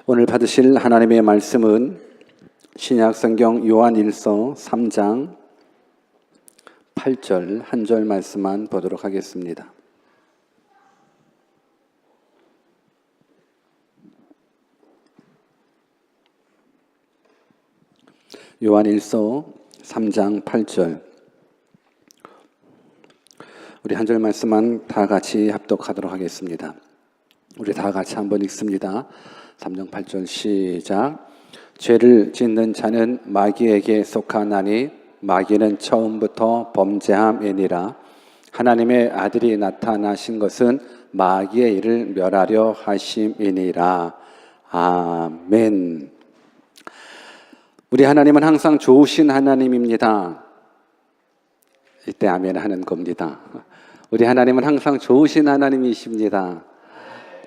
오늘 받으실 하나님의 말씀은 신약성경 요한일서 3장 8절 한 절 말씀만 보도록 하겠습니다. 요한일서 3장 8절, 우리 한 절 말씀만 다 같이 합독하도록 하겠습니다. 우리 다 같이 한번 읽습니다. 3장 8절 시작. 죄를 짓는 자는 마귀에게 속하나니 마귀는 처음부터 범죄함이니라. 하나님의 아들이 나타나신 것은 마귀의 일을 멸하려 하심이니라. 아멘. 우리 하나님은 항상 좋으신 하나님입니다. 이때 아멘 하는 겁니다. 우리 하나님은 항상 좋으신 하나님이십니다.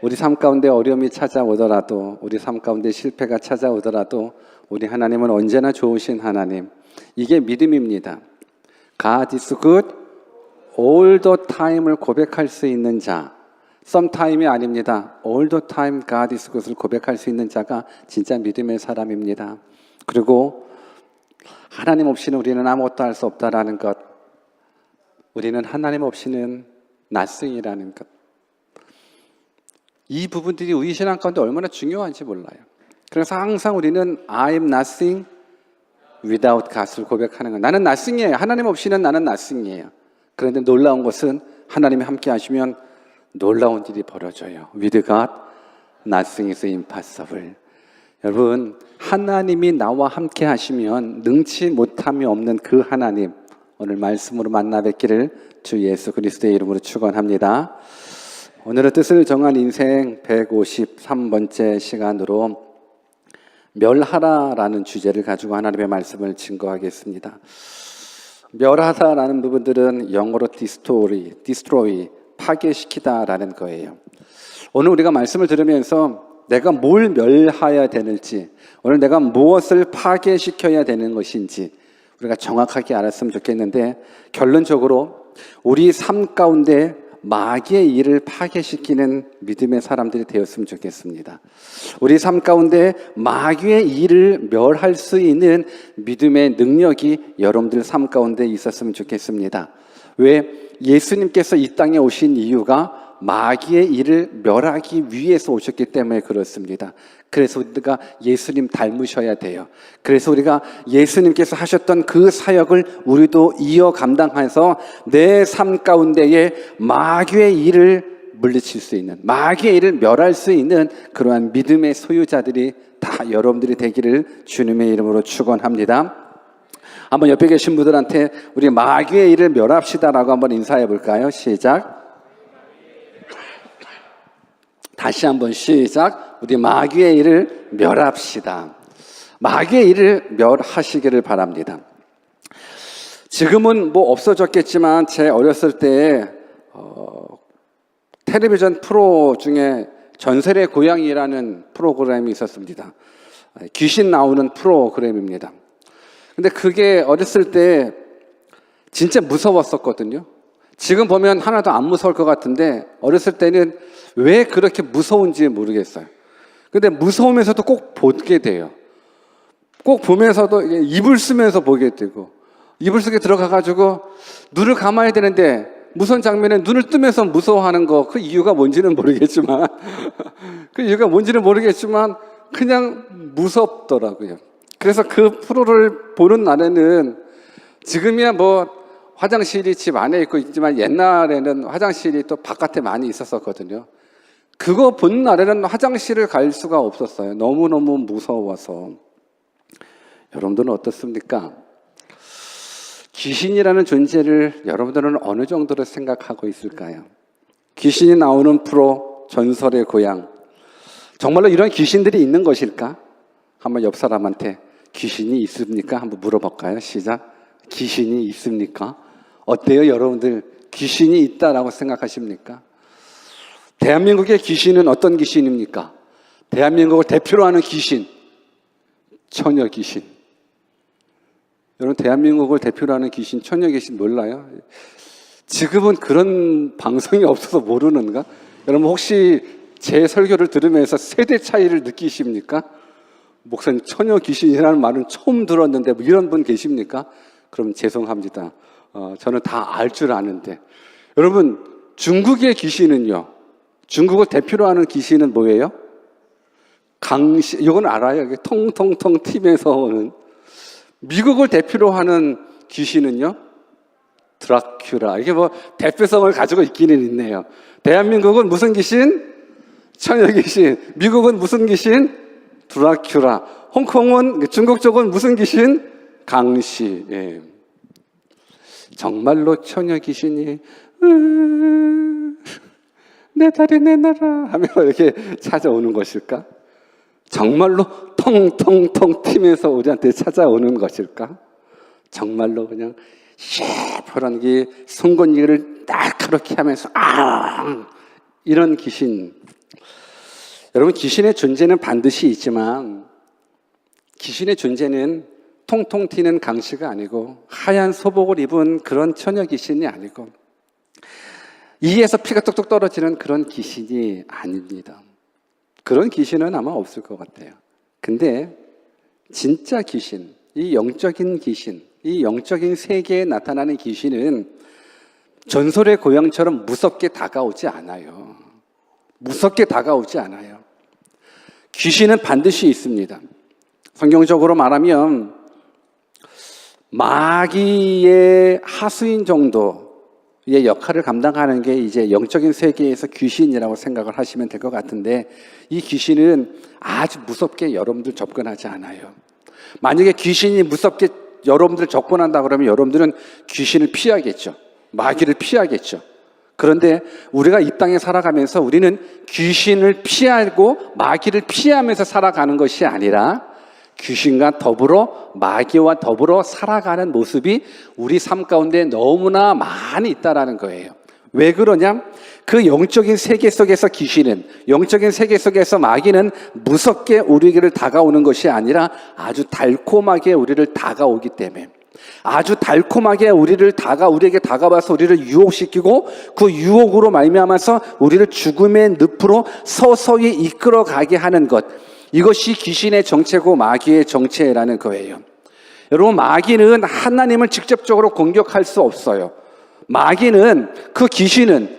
우리 삶 가운데 어려움이 찾아오더라도, 우리 삶 가운데 실패가 찾아오더라도 우리 하나님은 언제나 좋으신 하나님. 이게 믿음입니다. God is good all the time을 고백할 수 있는 자, sometime이 아닙니다. all the time God is good을 고백할 수 있는 자가 진짜 믿음의 사람입니다. 그리고 하나님 없이는 우리는 아무것도 할 수 없다라는 것, 우리는 하나님 없이는 nothing이라는 것, 이 부분들이 우리 신앙 가운데 얼마나 중요한지 몰라요. 그래서 항상 우리는 I am nothing without God을 고백하는 거예요. 나는 nothing이에요. 하나님 없이는 나는 nothing이에요. 그런데 놀라운 것은 하나님이 함께 하시면 놀라운 일이 벌어져요. With God, nothing is impossible. 여러분, 하나님이 나와 함께 하시면 능치 못함이 없는 그 하나님, 오늘 말씀으로 만나 뵙기를 주 예수 그리스도의 이름으로 축원합니다. 오늘의 뜻을 정한 인생 153번째 시간으로 멸하라라는 주제를 가지고 하나님의 말씀을 증거하겠습니다. 멸하다라는 부분들은 영어로 destroy, 파괴시키다라는 거예요. 오늘 우리가 말씀을 들으면서 내가 뭘 멸해야 되는지, 오늘 내가 무엇을 파괴시켜야 되는 것인지 우리가 정확하게 알았으면 좋겠는데, 결론적으로 우리 삶 가운데 마귀의 일을 파괴시키는 믿음의 사람들이 되었으면 좋겠습니다. 우리 삶 가운데 마귀의 일을 멸할 수 있는 믿음의 능력이 여러분들 삶 가운데 있었으면 좋겠습니다. 왜? 예수님께서 이 땅에 오신 이유가 마귀의 일을 멸하기 위해서 오셨기 때문에 그렇습니다. 그래서 우리가 예수님 닮으셔야 돼요. 그래서 우리가 예수님께서 하셨던 그 사역을 우리도 이어 감당해서 내 삶 가운데에 마귀의 일을 물리칠 수 있는, 마귀의 일을 멸할 수 있는 그러한 믿음의 소유자들이 다 여러분들이 되기를 주님의 이름으로 축원합니다. 한번 옆에 계신 분들한테 우리 마귀의 일을 멸합시다라고 한번 인사해 볼까요? 시작. 다시 한번 시작. 우리 마귀의 일을 멸합시다. 마귀의 일을 멸하시기를 바랍니다. 지금은 뭐 없어졌겠지만 제 어렸을 때 텔레비전 프로 중에 전설의 고양이라는 프로그램이 있었습니다. 귀신 나오는 프로그램입니다. 근데 그게 어렸을 때 진짜 무서웠었거든요. 지금 보면 하나도 안 무서울 것 같은데 어렸을 때는 왜 그렇게 무서운지 모르겠어요. 근데 무서우면서도 꼭 보게 돼요. 꼭 보면서도 입을 쓰면서 보게 되고, 입을 속에 들어가가지고 눈을 감아야 되는데 무서운 장면에 눈을 뜨면서 무서워하는 거, 그 이유가 뭔지는 모르겠지만 그냥 무섭더라고요. 그래서 그 프로를 보는 날에는, 지금이야 뭐 화장실이 집 안에 있지만 옛날에는 화장실이 또 바깥에 많이 있었거든요. 그거 본 날에는 화장실을 갈 수가 없었어요. 너무너무 무서워서. 여러분들은 어떻습니까? 귀신이라는 존재를 여러분들은 어느 정도로 생각하고 있을까요? 귀신이 나오는 프로, 전설의 고향, 정말로 이런 귀신들이 있는 것일까? 한번 옆 사람한테 귀신이 있습니까? 한번 물어볼까요? 시작. 귀신이 있습니까? 어때요? 여러분들 귀신이 있다라고 생각하십니까? 대한민국의 귀신은 어떤 귀신입니까? 대한민국을 대표로 하는 귀신, 처녀 귀신. 여러분, 대한민국을 대표로 하는 귀신, 처녀 귀신 몰라요? 지금은 그런 방송이 없어서 모르는가? 여러분 혹시 제 설교를 들으면서 세대 차이를 느끼십니까? 목사님, 처녀 귀신이라는 말은 처음 들었는데 뭐 이런 분 계십니까? 그럼 죄송합니다. 저는 다 알 줄 아는데. 여러분, 중국의 귀신은요, 중국을 대표로 하는 귀신은 뭐예요? 강시, 이건 알아요. 통통통 팀에서 오는. 미국을 대표로 하는 귀신은요, 드라큘라. 이게 뭐 대표성을 가지고 있기는 있네요. 대한민국은 무슨 귀신? 처녀 귀신. 미국은 무슨 귀신? 드라큘라. 홍콩은, 중국 쪽은 무슨 귀신? 강시. 예. 정말로 처녀 귀신이 내 다리 내놔라 하며 이렇게 찾아오는 것일까? 정말로 통통통 팀에서 우리한테 찾아오는 것일까? 정말로 그냥 셰프란 게 송곳니를 날카롭게 하면서 이런 귀신. 여러분, 귀신의 존재는 반드시 있지만 귀신의 존재는 통통 튀는 강시가 아니고 하얀 소복을 입은 그런 처녀 귀신이 아니고 이에서 피가 뚝뚝 떨어지는 그런 귀신이 아닙니다. 그런 귀신은 아마 없을 것 같아요. 근데 진짜 귀신, 이 영적인 귀신, 이 영적인 세계에 나타나는 귀신은 전설의 고향처럼 무섭게 다가오지 않아요. 무섭게 다가오지 않아요. 귀신은 반드시 있습니다. 성경적으로 말하면 마귀의 하수인 정도의 역할을 감당하는 게 이제 영적인 세계에서 귀신이라고 생각을 하시면 될 것 같은데, 이 귀신은 아주 무섭게 여러분들 접근하지 않아요. 만약에 귀신이 무섭게 여러분들 접근한다 그러면 여러분들은 귀신을 피하겠죠. 마귀를 피하겠죠. 그런데 우리가 이 땅에 살아가면서 우리는 귀신을 피하고 마귀를 피하면서 살아가는 것이 아니라 귀신과 더불어 마귀와 더불어 살아가는 모습이 우리 삶 가운데 너무나 많이 있다라는 거예요. 왜 그러냐? 그 영적인 세계 속에서 귀신은, 영적인 세계 속에서 마귀는 무섭게 우리에게 다가오는 것이 아니라 아주 달콤하게 우리를 다가오기 때문에, 아주 달콤하게 우리에게 다가와서 우리를 유혹시키고 그 유혹으로 말미암아서 우리를 죽음의 늪으로 서서히 이끌어가게 하는 것, 이것이 귀신의 정체고 마귀의 정체라는 거예요. 여러분, 마귀는 하나님을 직접적으로 공격할 수 없어요. 마귀는, 그 귀신은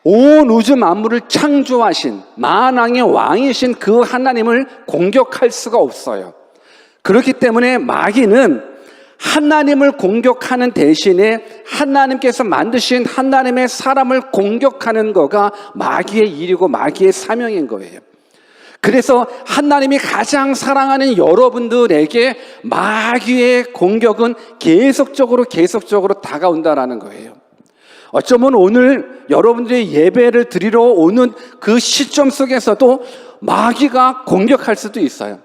온 우주 만물을 창조하신 만왕의 왕이신 그 하나님을 공격할 수가 없어요. 그렇기 때문에 마귀는 하나님을 공격하는 대신에 하나님께서 만드신 하나님의 사람을 공격하는 거가 마귀의 일이고 마귀의 사명인 거예요. 그래서 하나님이 가장 사랑하는 여러분들에게 마귀의 공격은 계속적으로 다가온다라는 거예요. 어쩌면 오늘 여러분들이 예배를 드리러 오는 그 시점 속에서도 마귀가 공격할 수도 있어요.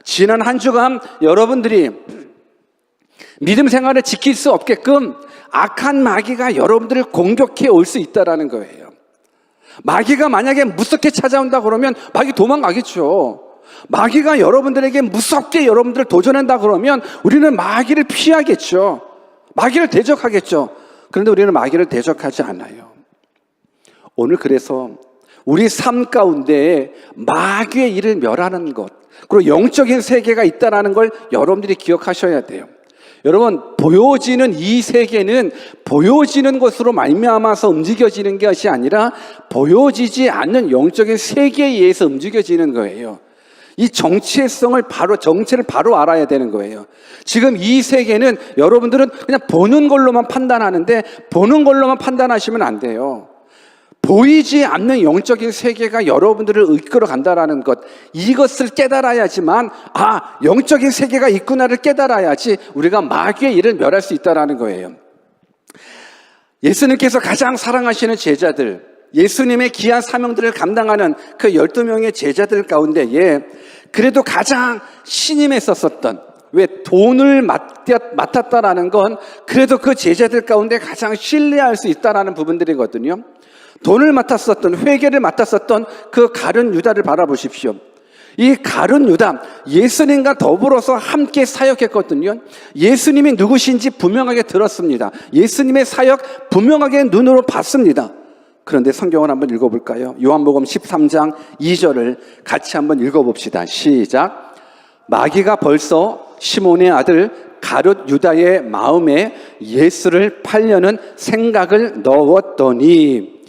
지난 한 주간 여러분들이 믿음 생활을 지킬 수 없게끔 악한 마귀가 여러분들을 공격해 올 수 있다라는 거예요. 마귀가 만약에 무섭게 찾아온다 그러면 마귀 도망가겠죠. 마귀가 여러분들에게 무섭게 여러분들을 도전한다 그러면 우리는 마귀를 피하겠죠. 마귀를 대적하겠죠. 그런데 우리는 마귀를 대적하지 않아요. 오늘 그래서 우리 삶 가운데 마귀의 일을 멸하는 것, 그리고 영적인 세계가 있다는 걸 여러분들이 기억하셔야 돼요. 여러분, 보여지는 이 세계는 보여지는 것으로 말미암아서 움직여지는 것이 아니라 보여지지 않는 영적인 세계에 의해서 움직여지는 거예요. 이 정체를 바로 알아야 되는 거예요. 지금 이 세계는 여러분들은 그냥 보는 걸로만 판단하는데, 보는 걸로만 판단하시면 안 돼요. 보이지 않는 영적인 세계가 여러분들을 이끌어 간다라는 것, 이것을 깨달아야지만, 영적인 세계가 있구나를 깨달아야지 우리가 마귀의 일을 멸할 수 있다라는 거예요. 예수님께서 가장 사랑하시는 제자들, 예수님의 귀한 사명들을 감당하는 그 12명의 제자들 가운데에 그래도 가장 신임했었던, 왜 돈을 맡았다라는 건 그래도 그 제자들 가운데 가장 신뢰할 수 있다라는 부분들이거든요. 돈을 맡았었던, 회계를 맡았었던 그 가룟 유다를 바라보십시오. 이 가룟 유다, 예수님과 더불어서 함께 사역했거든요. 예수님이 누구신지 분명하게 들었습니다. 예수님의 사역 분명하게 눈으로 봤습니다. 그런데 성경을 한번 읽어볼까요? 요한복음 13장 2절을 같이 한번 읽어봅시다. 시작. 마귀가 벌써 시몬의 아들 가룟 유다의 마음에 예수를 팔려는 생각을 넣었더니,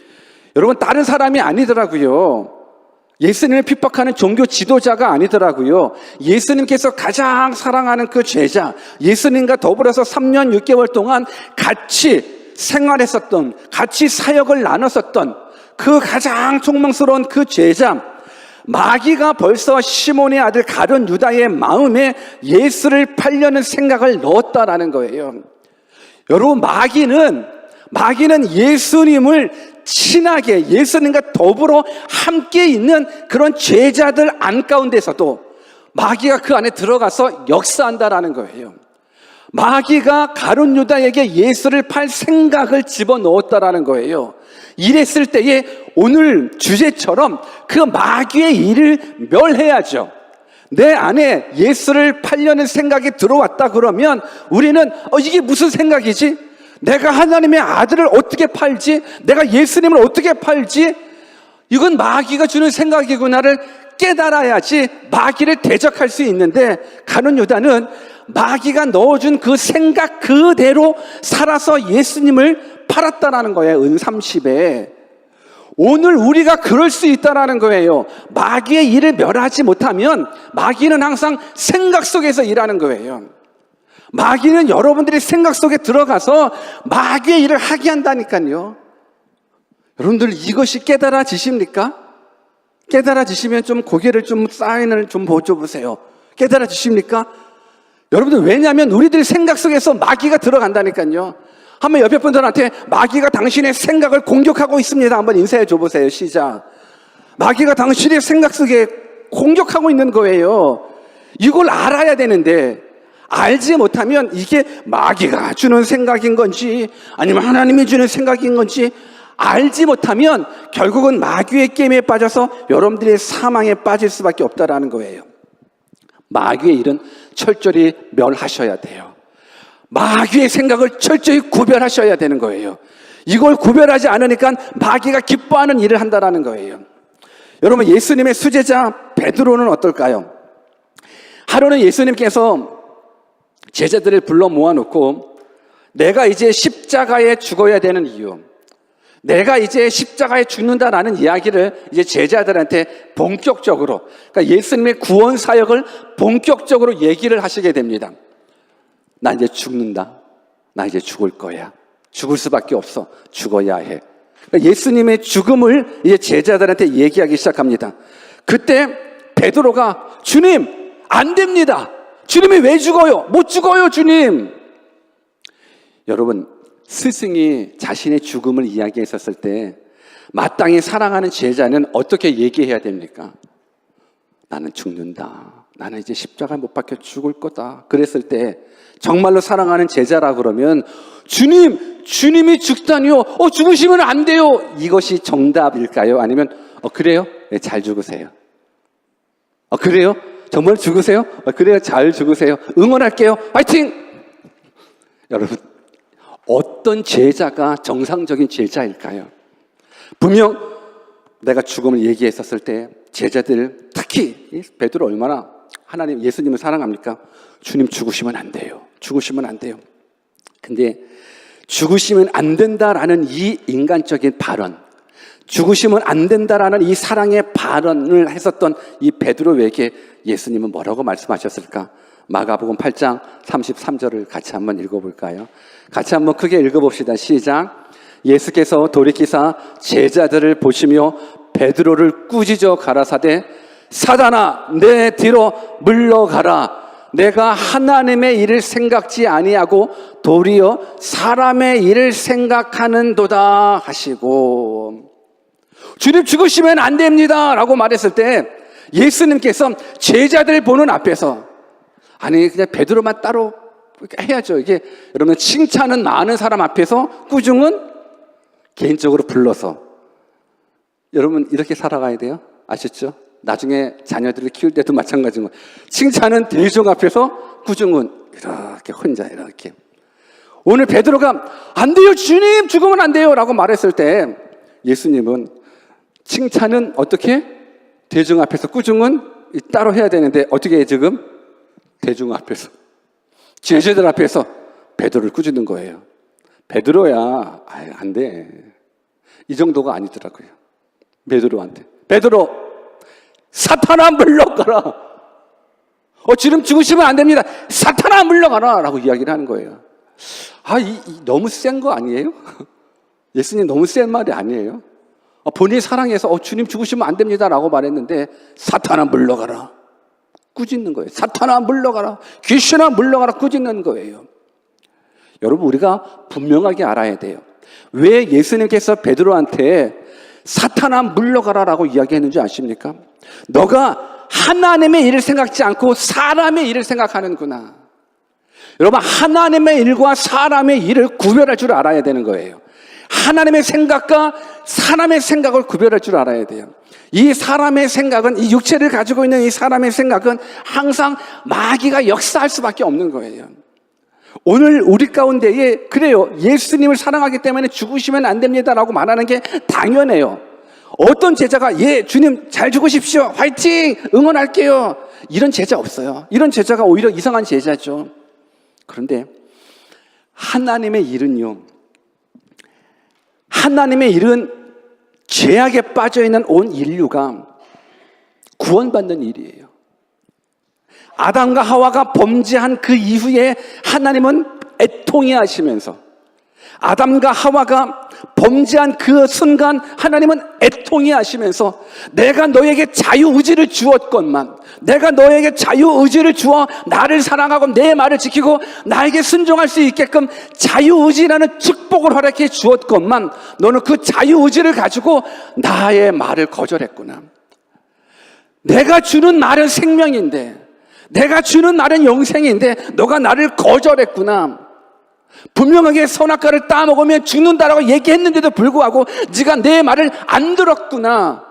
여러분 다른 사람이 아니더라고요. 예수님을 핍박하는 종교 지도자가 아니더라고요. 예수님께서 가장 사랑하는 그 제자, 예수님과 더불어서 3년 6개월 동안 같이 생활했었던, 같이 사역을 나눴었던 그 가장 총명스러운 그 제자, 마귀가 벌써 시몬의 아들 가룟 유다의 마음에 예수를 팔려는 생각을 넣었다라는 거예요. 여러분, 마귀는 예수님을 친하게, 예수님과 더불어 함께 있는 그런 제자들 안 가운데서도 마귀가 그 안에 들어가서 역사한다라는 거예요. 마귀가 가룟 유다에게 예수를 팔 생각을 집어넣었다라는 거예요. 이랬을 때에 오늘 주제처럼 그 마귀의 일을 멸해야죠. 내 안에 예수를 팔려는 생각이 들어왔다 그러면 우리는 이게 무슨 생각이지? 내가 하나님의 아들을 어떻게 팔지? 내가 예수님을 어떻게 팔지? 이건 마귀가 주는 생각이구나를 깨달아야지 마귀를 대적할 수 있는데, 가룟 유다는 마귀가 넣어준 그 생각 그대로 살아서 예수님을 팔았다라는 거예요. 은 30에. 오늘 우리가 그럴 수 있다라는 거예요. 마귀의 일을 멸하지 못하면 마귀는 항상 생각 속에서 일하는 거예요. 마귀는 여러분들이 생각 속에 들어가서 마귀의 일을 하게 한다니까요. 여러분들 이것이 깨달아지십니까? 깨달아지시면 좀 고개를 좀 사인을 좀 보여보세요. 깨달아지십니까? 여러분들, 왜냐하면 우리들 생각 속에서 마귀가 들어간다니까요. 한번 옆에 분들한테 마귀가 당신의 생각을 공격하고 있습니다. 한번 인사해 줘보세요. 시작. 마귀가 당신의 생각 속에 공격하고 있는 거예요. 이걸 알아야 되는데, 알지 못하면 이게 마귀가 주는 생각인 건지 아니면 하나님이 주는 생각인 건지 알지 못하면 결국은 마귀의 게임에 빠져서 여러분들의 사망에 빠질 수밖에 없다라는 거예요. 마귀의 일은 철저히 멸하셔야 돼요. 마귀의 생각을 철저히 구별하셔야 되는 거예요. 이걸 구별하지 않으니까 마귀가 기뻐하는 일을 한다라는 거예요. 여러분, 예수님의 수제자 베드로는 어떨까요? 하루는 예수님께서 제자들을 불러 모아놓고, 내가 이제 십자가에 죽어야 되는 이유, 내가 이제 십자가에 죽는다라는 이야기를 이제 제자들한테 본격적으로, 그러니까 예수님의 구원 사역을 본격적으로 얘기를 하시게 됩니다. 나 이제 죽는다. 나 이제 죽을 거야. 죽을 수밖에 없어. 죽어야 해. 그러니까 예수님의 죽음을 이제 제자들한테 얘기하기 시작합니다. 그때 베드로가, 주님, 안 됩니다. 주님이 왜 죽어요? 못 죽어요, 주님. 여러분, 스승이 자신의 죽음을 이야기했었을 때 마땅히 사랑하는 제자는 어떻게 얘기해야 됩니까? 나는 죽는다. 나는 이제 십자가에 못 박혀 죽을 거다. 그랬을 때 정말로 사랑하는 제자라 그러면, 주님이 죽다니요? 죽으시면 안 돼요. 이것이 정답일까요? 아니면 그래요? 네, 잘 죽으세요. 그래요? 정말 죽으세요? 그래요, 잘 죽으세요. 응원할게요. 파이팅! 여러분, 어떤 제자가 정상적인 제자일까요? 분명 내가 죽음을 얘기했었을 때 제자들, 특히 베드로 얼마나 하나님, 예수님을 사랑합니까? 주님 죽으시면 안 돼요. 죽으시면 안 돼요. 근데 죽으시면 안 된다라는 이 인간적인 발언, 죽으시면 안 된다라는 이 사랑의 발언을 했었던 이 베드로에게 예수님은 뭐라고 말씀하셨을까? 마가복음 8장 33절을 같이 한번 읽어볼까요? 같이 한번 크게 읽어봅시다. 시작. 예수께서 돌이키사 제자들을 보시며 베드로를 꾸짖어 가라사대, 사단아, 내 뒤로 물러가라. 내가 하나님의 일을 생각지 아니하고 도리어 사람의 일을 생각하는도다 하시고, 주님 죽으시면 안 됩니다 라고 말했을 때 예수님께서 제자들 보는 앞에서, 아니 그냥 베드로만 따로 해야죠. 이게 여러분, 칭찬은 많은 사람 앞에서 꾸중은 개인적으로 불러서, 여러분 이렇게 살아가야 돼요. 아셨죠? 나중에 자녀들을 키울 때도 마찬가지인 거예요. 칭찬은 대중 앞에서, 꾸중은 이렇게 혼자 이렇게. 오늘 베드로가 안 돼요, 주님 죽으면 안 돼요 라고 말했을 때 예수님은 칭찬은 어떻게? 대중 앞에서, 꾸중은 따로 해야 되는데 어떻게 해 지금? 대중 앞에서, 제자들 앞에서 베드로를 꾸짖는 거예요. 베드로야, 안 돼. 이 정도가 아니더라고요. 베드로한테. 베드로, 사탄아 물러가라. 지금 죽으시면 안 됩니다. 사탄아 물러가라. 라고 이야기를 하는 거예요. 너무 센 거 아니에요? 예수님 너무 센 말이 아니에요? 본인이 사랑해서 주님 죽으시면 안 됩니다. 라고 말했는데 사탄아 물러가라. 꾸짖는 거예요. 사탄아 물러가라. 귀신아 물러가라. 꾸짖는 거예요. 여러분, 우리가 분명하게 알아야 돼요. 왜 예수님께서 베드로한테 사탄아 물러가라 라고 이야기했는지 아십니까? 너가 하나님의 일을 생각지 않고 사람의 일을 생각하는구나. 여러분, 하나님의 일과 사람의 일을 구별할 줄 알아야 되는 거예요. 하나님의 생각과 사람의 생각을 구별할 줄 알아야 돼요. 이 사람의 생각은, 이 육체를 가지고 있는 이 사람의 생각은 항상 마귀가 역사할 수밖에 없는 거예요. 오늘 우리 가운데에 그래요. 예수님을 사랑하기 때문에 죽으시면 안 됩니다라고 말하는 게 당연해요. 어떤 제자가 주님 잘 죽으십시오. 화이팅! 응원할게요. 이런 제자 없어요. 이런 제자가 오히려 이상한 제자죠. 그런데 하나님의 일은요. 하나님의 일은 죄악에 빠져있는 온 인류가 구원받는 일이에요. 아담과 하와가 범죄한 그 이후에 하나님은 애통해 하시면서, 아담과 하와가 범죄한 그 순간 하나님은 애통해 하시면서, 내가 너에게 자유의지를 주었건만, 내가 너에게 자유의지를 주어 나를 사랑하고 내 말을 지키고 나에게 순종할 수 있게끔 자유의지라는 축복을 허락해 주었건만, 너는 그 자유의지를 가지고 나의 말을 거절했구나. 내가 주는 말은 생명인데, 내가 주는 말은 영생인데 너가 나를 거절했구나. 분명하게 선악과를 따먹으면 죽는다라고 얘기했는데도 불구하고 네가 내 말을 안 들었구나.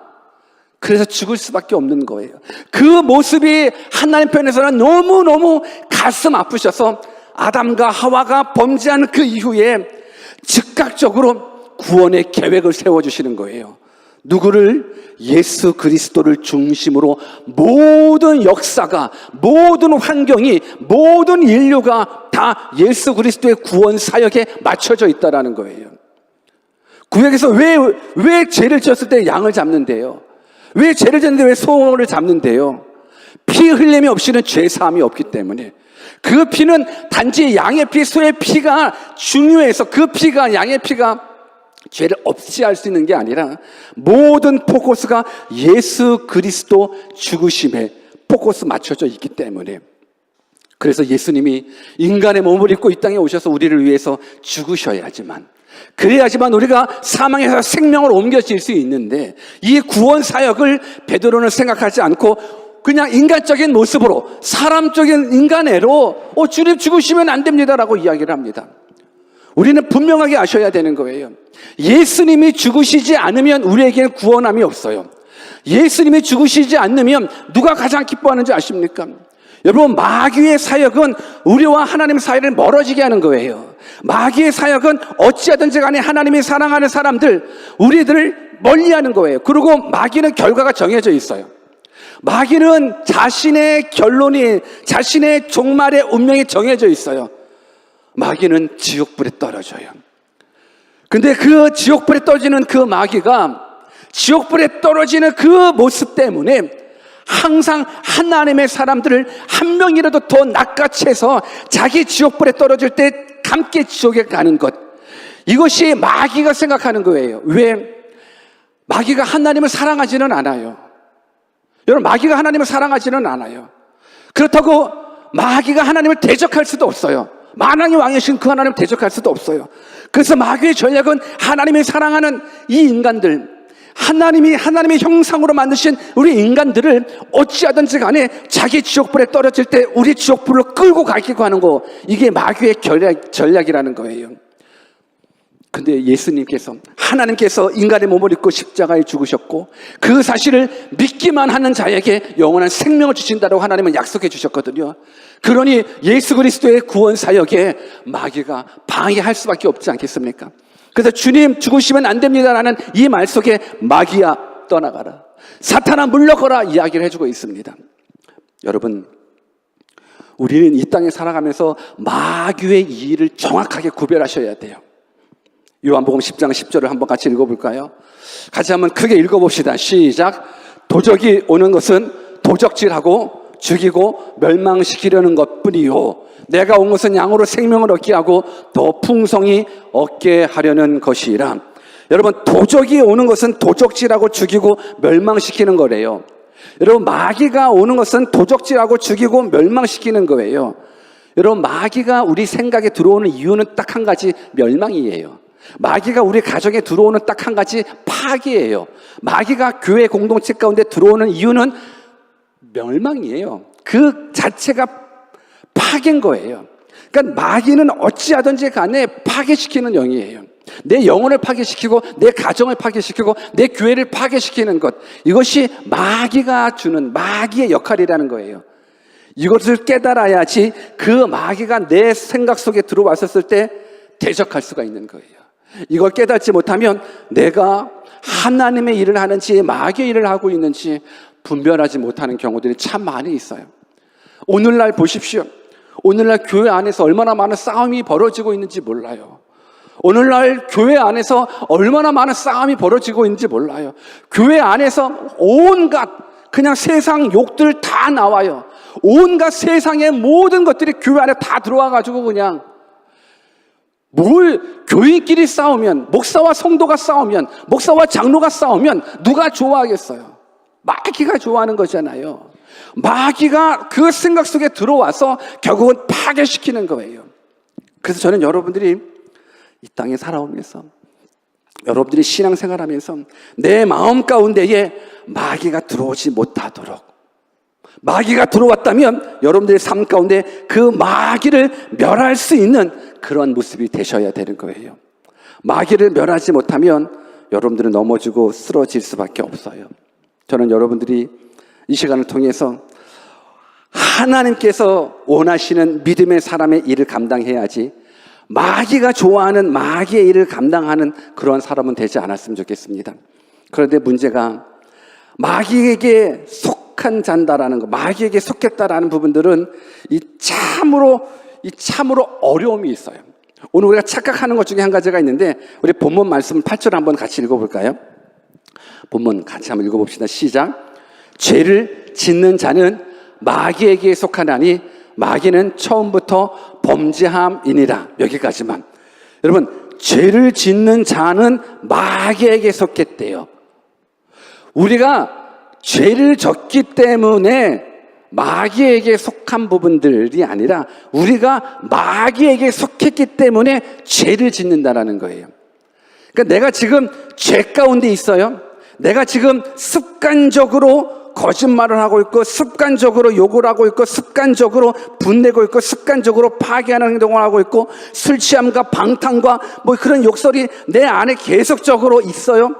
그래서 죽을 수밖에 없는 거예요. 그 모습이 하나님 편에서는 너무너무 가슴 아프셔서 아담과 하와가 범죄한 그 이후에 즉각적으로 구원의 계획을 세워주시는 거예요. 누구를? 예수 그리스도를 중심으로 모든 역사가, 모든 환경이, 모든 인류가 다 예수 그리스도의 구원 사역에 맞춰져 있다라는 거예요. 구약에서 왜 죄를 지었을 때 양을 잡는데요? 왜 죄를 지었는데 왜 소를 잡는데요? 피 흘림이 없이는 죄 사함이 없기 때문에. 그 피는 단지 양의 피, 소의 피가 중요해서, 그 피가, 양의 피가 죄를 없이 할 수 있는 게 아니라 모든 포커스가 예수 그리스도 죽으심에 포커스 맞춰져 있기 때문에, 그래서 예수님이 인간의 몸을 입고 이 땅에 오셔서 우리를 위해서 죽으셔야지만, 그래야지만 우리가 사망에서 생명으로 옮겨질 수 있는데, 이 구원 사역을 베드로는 생각하지 않고 그냥 인간적인 모습으로, 사람적인 인간애로 주님 죽으시면 안 됩니다라고 이야기를 합니다. 우리는 분명하게 아셔야 되는 거예요. 예수님이 죽으시지 않으면 우리에게는 구원함이 없어요. 예수님이 죽으시지 않으면 누가 가장 기뻐하는지 아십니까? 여러분, 마귀의 사역은 우리와 하나님 사이를 멀어지게 하는 거예요. 마귀의 사역은 어찌하든지 간에 하나님이 사랑하는 사람들, 우리들을 멀리하는 거예요. 그리고 마귀는 결과가 정해져 있어요. 마귀는 자신의 결론이, 자신의 종말의 운명이 정해져 있어요. 마귀는 지옥불에 떨어져요. 근데 그 지옥불에 떨어지는 그 마귀가, 지옥불에 떨어지는 그 모습 때문에 항상 하나님의 사람들을 한 명이라도 더 낚아채서 자기 지옥불에 떨어질 때 함께 지옥에 가는 것, 이것이 마귀가 생각하는 거예요. 왜? 마귀가 하나님을 사랑하지는 않아요. 여러분, 마귀가 하나님을 사랑하지는 않아요. 그렇다고 마귀가 하나님을 대적할 수도 없어요. 만왕의 왕이신 그 하나님을 대적할 수도 없어요. 그래서 마귀의 전략은 하나님이 사랑하는 이 인간들, 하나님의 형상으로 만드신 우리 인간들을 어찌하든지 간에 자기 지옥불에 떨어질 때 우리 지옥불로 끌고 가기고 하는 거, 이게 마귀의 전략이라는 거예요. 근데 예수님께서, 하나님께서 인간의 몸을 입고 십자가에 죽으셨고 그 사실을 믿기만 하는 자에게 영원한 생명을 주신다고 하나님은 약속해 주셨거든요. 그러니 예수 그리스도의 구원 사역에 마귀가 방해할 수밖에 없지 않겠습니까? 그래서 주님 죽으시면 안 됩니다라는 이 말 속에 마귀야 떠나가라, 사탄아 물러가라 이야기를 해주고 있습니다. 여러분, 우리는 이 땅에 살아가면서 마귀의 일을 정확하게 구별하셔야 돼요. 요한복음 10장 10절을 한번 같이 읽어볼까요? 같이 한번 크게 읽어봅시다. 시작. 도적이 오는 것은 도적질하고 죽이고 멸망시키려는 것뿐이요, 내가 온 것은 양으로 생명을 얻게 하고 더 풍성히 얻게 하려는 것이라. 여러분, 도적이 오는 것은 도적질하고 죽이고 멸망시키는 거래요. 여러분, 마귀가 오는 것은 도적질하고 죽이고 멸망시키는 거예요. 여러분, 마귀가 우리 생각에 들어오는 이유는 딱 한 가지, 멸망이에요. 마귀가 우리 가정에 들어오는 딱 한 가지, 파괴예요. 마귀가 교회 공동체 가운데 들어오는 이유는 멸망이에요. 그 자체가 파괴인 거예요. 그러니까 마귀는 어찌하든지 간에 파괴시키는 영이에요. 내 영혼을 파괴시키고 내 가정을 파괴시키고 내 교회를 파괴시키는 것, 이것이 마귀가 주는 마귀의 역할이라는 거예요. 이것을 깨달아야지 그 마귀가 내 생각 속에 들어왔었을 때 대적할 수가 있는 거예요. 이걸 깨닫지 못하면 내가 하나님의 일을 하는지 마귀의 일을 하고 있는지 분별하지 못하는 경우들이 참 많이 있어요. 오늘날 보십시오. 오늘날 교회 안에서 얼마나 많은 싸움이 벌어지고 있는지 몰라요. 오늘날 교회 안에서 얼마나 많은 싸움이 벌어지고 있는지 몰라요. 교회 안에서 온갖 그냥 세상 욕들 다 나와요. 온갖 세상의 모든 것들이 교회 안에 다 들어와가지고 그냥 교인끼리 싸우면, 목사와 성도가 싸우면, 목사와 장로가 싸우면 누가 좋아하겠어요? 마귀가 좋아하는 거잖아요. 마귀가 그 생각 속에 들어와서 결국은 파괴시키는 거예요. 그래서 저는 여러분들이 이 땅에 살아오면서, 여러분들이 신앙생활하면서 내 마음 가운데에 마귀가 들어오지 못하도록, 마귀가 들어왔다면 여러분들의 삶 가운데 그 마귀를 멸할 수 있는 그런 모습이 되셔야 되는 거예요. 마귀를 멸하지 못하면 여러분들은 넘어지고 쓰러질 수밖에 없어요. 저는 여러분들이 이 시간을 통해서 하나님께서 원하시는 믿음의 사람의 일을 감당해야지 마귀가 좋아하는 마귀의 일을 감당하는 그런 사람은 되지 않았으면 좋겠습니다. 그런데 문제가 마귀에게 속한 자다라는 거, 마귀에게 속했다라는 부분들은 참으로 어려움이 있어요. 오늘 우리가 착각하는 것 중에 한 가지가 있는데, 우리 본문 말씀 8절 한번 같이 읽어볼까요? 본문 같이 한번 읽어봅시다. 시작. 죄를 짓는 자는 마귀에게 속하나니 마귀는 처음부터 범죄함이니라. 여기까지만. 여러분, 죄를 짓는 자는 마귀에게 속했대요. 우리가 죄를 졌기 때문에 마귀에게 속한 부분들이 아니라 우리가 마귀에게 속했기 때문에 죄를 짓는다라는 거예요. 그러니까 내가 지금 죄 가운데 있어요. 내가 지금 습관적으로 거짓말을 하고 있고, 습관적으로 욕을 하고 있고, 습관적으로 분내고 있고, 습관적으로 파괴하는 행동을 하고 있고, 술 취함과 방탕과 그런 욕설이 내 안에 계속적으로 있어요.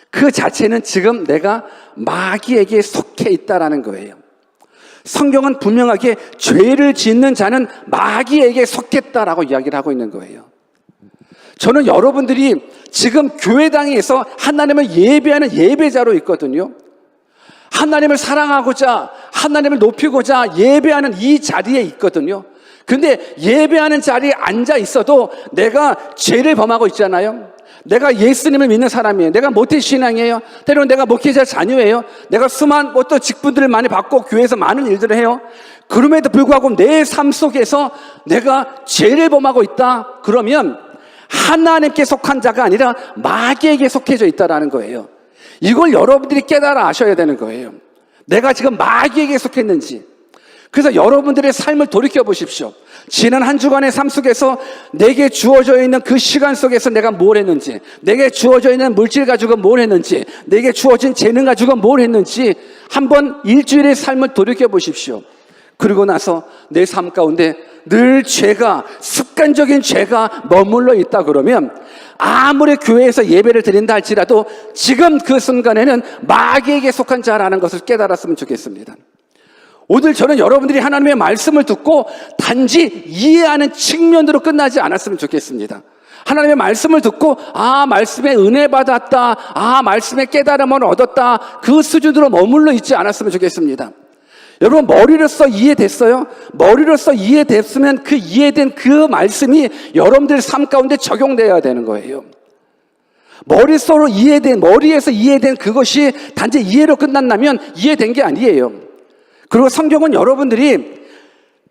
그 자체는 지금 내가 마귀에게 속해 있다라는 거예요. 성경은 분명하게 죄를 짓는 자는 마귀에게 속했다라고 이야기를 하고 있는 거예요. 저는 여러분들이 지금 교회당에서 하나님을 예배하는 예배자로 있거든요. 하나님을 사랑하고자, 하나님을 높이고자 예배하는 이 자리에 있거든요. 근데 예배하는 자리에 앉아 있어도 내가 죄를 범하고 있잖아요. 내가 예수님을 믿는 사람이에요. 내가 모태신앙이에요. 때로는 내가 목회자 자녀예요. 내가 수많은 어떤 직분들을 많이 받고 교회에서 많은 일들을 해요. 그럼에도 불구하고 내 삶 속에서 내가 죄를 범하고 있다. 그러면 하나님께 속한 자가 아니라 마귀에게 속해져 있다라는 거예요. 이걸 여러분들이 깨달아 아셔야 되는 거예요. 내가 지금 마귀에게 속했는지. 그래서 여러분들의 삶을 돌이켜 보십시오. 지난 한 주간의 삶 속에서 내게 주어져 있는 그 시간 속에서 내가 뭘 했는지, 내게 주어져 있는 물질 가지고 뭘 했는지, 내게 주어진 재능 가지고 뭘 했는지 한번 일주일의 삶을 돌이켜 보십시오. 그리고 나서 내 삶 가운데 늘 죄가, 습관적인 죄가 머물러 있다 그러면 아무리 교회에서 예배를 드린다 할지라도 지금 그 순간에는 마귀에게 속한 자라는 것을 깨달았으면 좋겠습니다. 오늘 저는 여러분들이 하나님의 말씀을 듣고 단지 이해하는 측면으로 끝나지 않았으면 좋겠습니다. 하나님의 말씀을 듣고 말씀에 은혜 받았다, 말씀에 깨달음을 얻었다, 그 수준으로 머물러 있지 않았으면 좋겠습니다. 여러분, 머리로서 이해됐어요? 머리로서 이해됐으면 그 이해된 그 말씀이 여러분들 삶 가운데 적용되어야 되는 거예요. 머리에서 이해된 그것이 단지 이해로 끝난다면 이해된 게 아니에요. 그리고 성경은 여러분들이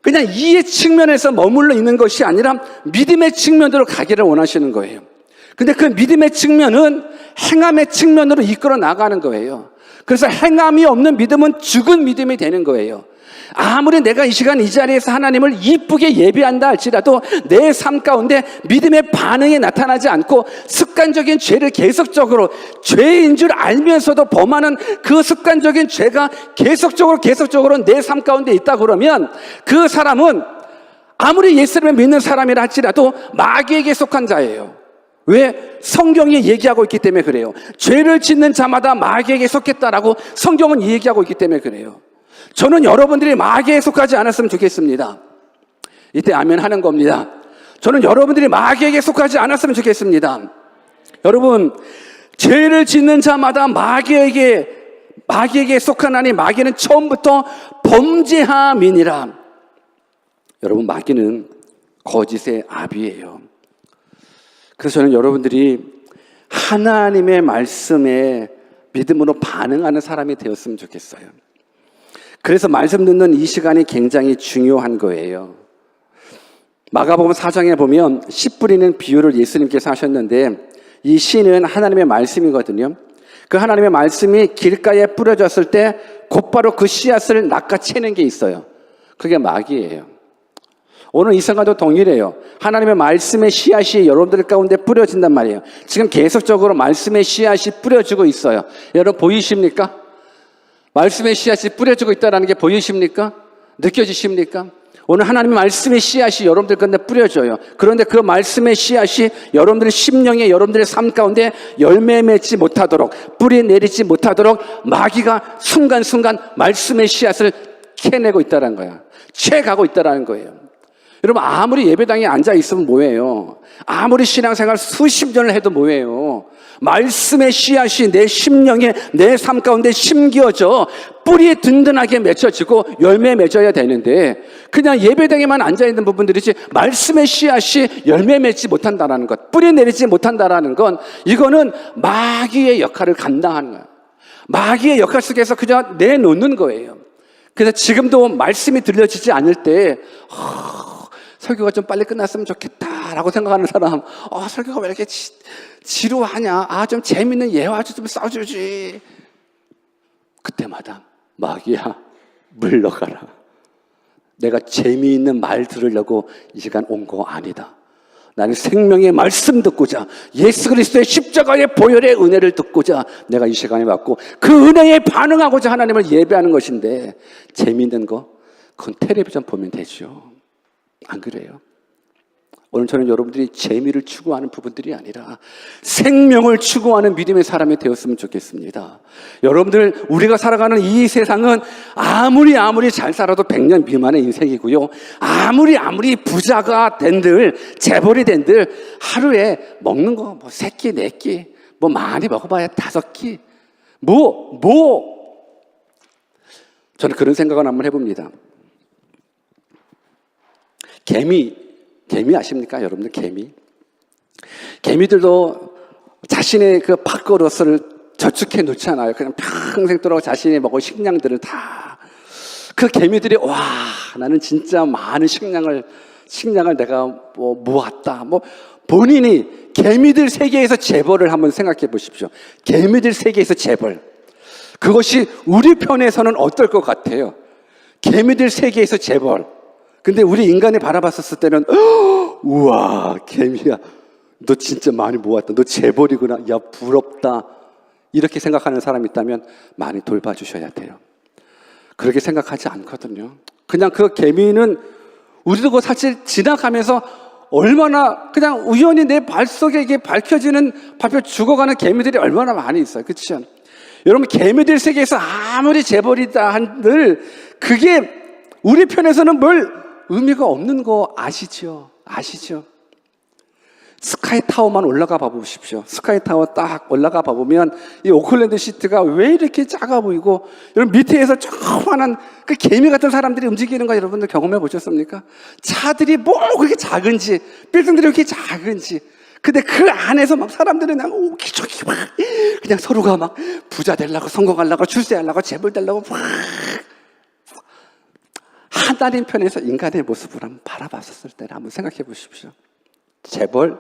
그냥 이해 측면에서 머물러 있는 것이 아니라 믿음의 측면으로 가기를 원하시는 거예요. 근데 그 믿음의 측면은 행함의 측면으로 이끌어 나가는 거예요. 그래서 행함이 없는 믿음은 죽은 믿음이 되는 거예요. 아무리 내가 이 시간 이 자리에서 하나님을 이쁘게 예배한다 할지라도 내 삶 가운데 믿음의 반응이 나타나지 않고 습관적인 죄를 계속적으로 죄인 줄 알면서도 범하는 그 습관적인 죄가 계속적으로 내 삶 가운데 있다 그러면 그 사람은 아무리 예수님을 믿는 사람이라 할지라도 마귀에게 속한 자예요. 왜? 성경이 얘기하고 있기 때문에 그래요. 죄를 짓는 자마다 마귀에게 속했다라고 성경은 얘기하고 있기 때문에 그래요. 저는 여러분들이 마귀에 속하지 않았으면 좋겠습니다. 이때 아멘 하는 겁니다. 저는 여러분들이 마귀에게 속하지 않았으면 좋겠습니다. 여러분, 죄를 짓는 자마다 마귀에게 속하나니 마귀는 처음부터 범죄함이니라. 여러분, 마귀는 거짓의 아비예요. 그래서 저는 여러분들이 하나님의 말씀에 믿음으로 반응하는 사람이 되었으면 좋겠어요. 그래서 말씀 듣는 이 시간이 굉장히 중요한 거예요. 마가복음 4장에 보면 씨 뿌리는 비유를 예수님께서 하셨는데 이 씨는 하나님의 말씀이거든요. 그 하나님의 말씀이 길가에 뿌려졌을 때 곧바로 그 씨앗을 낚아채는 게 있어요. 그게 마귀예요. 오늘 이 생각도 동일해요. 하나님의 말씀의 씨앗이 여러분들 가운데 뿌려진단 말이에요. 지금 계속적으로 말씀의 씨앗이 뿌려지고 있어요. 여러분 보이십니까? 말씀의 씨앗이 뿌려지고 있다는 게 보이십니까? 느껴지십니까? 오늘 하나님의 말씀의 씨앗이 여러분들 가운데 뿌려져요. 그런데 그 말씀의 씨앗이 여러분들의 심령에 여러분들의 삶 가운데 열매 맺지 못하도록 뿌리 내리지 못하도록 마귀가 순간순간 말씀의 씨앗을 캐내고 있다는 거야. 채가고 있다는 거예요. 여러분 아무리 예배당에 앉아 있으면 뭐예요? 아무리 신앙생활 수십 년을 해도 뭐예요? 말씀의 씨앗이 내 심령에 내 삶 가운데 심겨져 뿌리 든든하게 맺혀지고 열매 맺어야 되는데 그냥 예배당에만 앉아있는 부분들이지 말씀의 씨앗이 열매 맺지 못한다는 것, 뿌리 내리지 못한다는 건 이거는 마귀의 역할을 감당하는 거예요. 마귀의 역할 속에서 그냥 내놓는 거예요. 그래서 지금도 말씀이 들려지지 않을 때 설교가 좀 빨리 끝났으면 좋겠다라고 생각하는 사람, 설교가 왜 이렇게 지루하냐? 좀 재밌는 예화도 좀 써주지. 그때마다 마귀야, 물러가라. 내가 재미있는 말 들으려고 이 시간 온 거 아니다. 나는 생명의 말씀 듣고자 예수 그리스도의 십자가의 보혈의 은혜를 듣고자 내가 이 시간에 왔고 그 은혜에 반응하고자 하나님을 예배하는 것인데 재미있는 거? 그건 텔레비전 보면 되죠. 안 그래요? 오늘 저는 여러분들이 재미를 추구하는 부분들이 아니라 생명을 추구하는 믿음의 사람이 되었으면 좋겠습니다. 여러분들 우리가 살아가는 이 세상은 아무리 잘 살아도 100년 미만의 인생이고요. 아무리 부자가 된들 재벌이 된들 하루에 먹는 거 3끼 4끼 많이 먹어봐야 5끼 저는 그런 생각을 한번 해봅니다. 개미 아십니까? 여러분들 개미들도 자신의 그 밥그릇을 저축해 놓잖아요. 그냥 평생 동안 자신이 먹을 식량들을 다. 그 개미들이 나는 진짜 많은 식량을 내가 모았다. 본인이 개미들 세계에서 재벌을 한번 생각해 보십시오. 개미들 세계에서 재벌. 그것이 우리 편에서는 어떨 것 같아요? 개미들 세계에서 재벌. 근데 우리 인간이 바라봤었을 때는 우와 개미야 너 진짜 많이 모았다. 너 재벌이구나. 야 부럽다. 이렇게 생각하는 사람이 있다면 많이 돌봐주셔야 돼요. 그렇게 생각하지 않거든요. 그냥 그 개미는 우리도 그 사실 지나가면서 얼마나 그냥 우연히 내 발 속에 이게 밟혀 죽어가는 개미들이 얼마나 많이 있어요. 그렇죠? 여러분 개미들 세계에서 아무리 재벌이다 한들 그게 우리 편에서는 뭘 의미가 없는 거 아시죠? 스카이타워만 올라가 봐 보십시오. 스카이타워 딱 올라가 봐 보면 이 오클랜드 시티가 왜 이렇게 작아 보이고, 여러분 밑에서 조그만한 그 개미 같은 사람들이 움직이는 거 여러분들 경험해 보셨습니까? 차들이 뭐 그렇게 작은지, 빌딩들이 이렇게 작은지. 근데 그 안에서 막 사람들은 그냥 오기저기 막 그냥 서로가 막 부자 되려고, 성공하려고, 출세하려고, 재벌 되려고 막. 하나님 편에서 인간의 모습을 한번 바라봤었을 때를 한번 생각해 보십시오. 재벌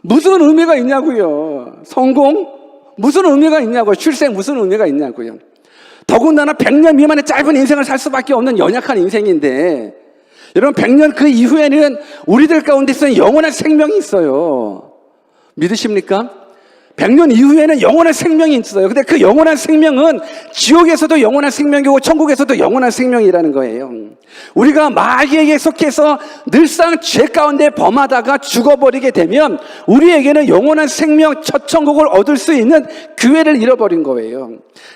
무슨 의미가 있냐고요. 성공 무슨 의미가 있냐고요. 출생 무슨 의미가 있냐고요. 더군다나 100년 미만의 짧은 인생을 살 수밖에 없는 연약한 인생인데, 여러분 100년 그 이후에는 우리들 가운데 있어요 영원한 생명이 있어요. 믿으십니까? 100년 이후에는 영원한 생명이 있어요. 근데 그 영원한 생명은 지옥에서도 영원한 생명이고 천국에서도 영원한 생명이라는 거예요. 우리가 마귀에게 속해서 늘상 죄 가운데 범하다가 죽어버리게 되면 우리에게는 영원한 생명 첫 천국을 얻을 수 있는 기회를 잃어버린 거예요.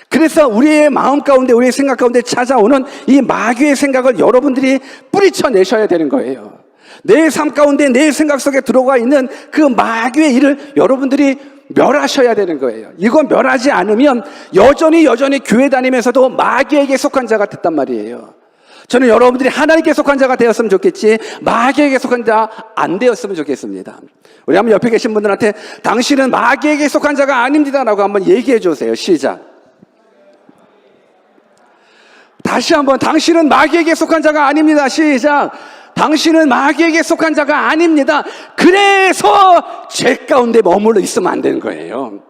그래서 우리의 마음 가운데, 우리의 생각 가운데 찾아오는 이 마귀의 생각을 여러분들이 뿌리쳐내셔야 되는 거예요. 내 삶 가운데, 내 생각 속에 들어가 있는 그 마귀의 일을 여러분들이 멸하셔야 되는 거예요. 이거 멸하지 않으면 여전히 교회 다니면서도 마귀에게 속한 자가 됐단 말이에요. 저는 여러분들이 하나님께 속한 자가 되었으면 좋겠지, 마귀에게 속한 자 안 되었으면 좋겠습니다. 우리 한번 옆에 계신 분들한테 당신은 마귀에게 속한 자가 아닙니다 라고 한번 얘기해 주세요. 시작. 다시 한번, 당신은 마귀에게 속한 자가 아닙니다. 시작. 당신은 마귀에게 속한 자가 아닙니다. 그래서 죄 가운데 머물러 있으면 안 되는 거예요.